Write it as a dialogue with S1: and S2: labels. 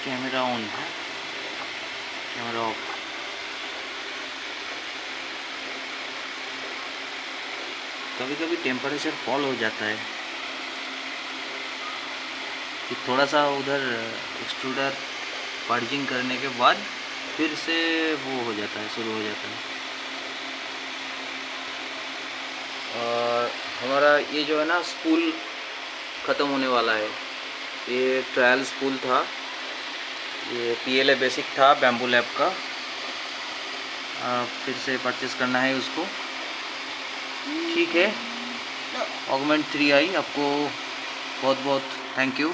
S1: Camera on है, camera off. कभी कभी टेम्परेचर फॉल हो जाता है कि थोड़ा सा उधर एक्सट्रूडर पर्जिंग करने के बाद फिर से वो हो जाता है, शुरू हो जाता है। और हमारा ये जो है ना स्पूल ख़त्म होने वाला है। ये ट्रायल स्पूल था, ये PLA बेसिक था बैम्बू लैब का। फिर से परचेस करना है उसको। ठीक है, ऑगमेंट 3i आपको बहुत बहुत थैंक यू।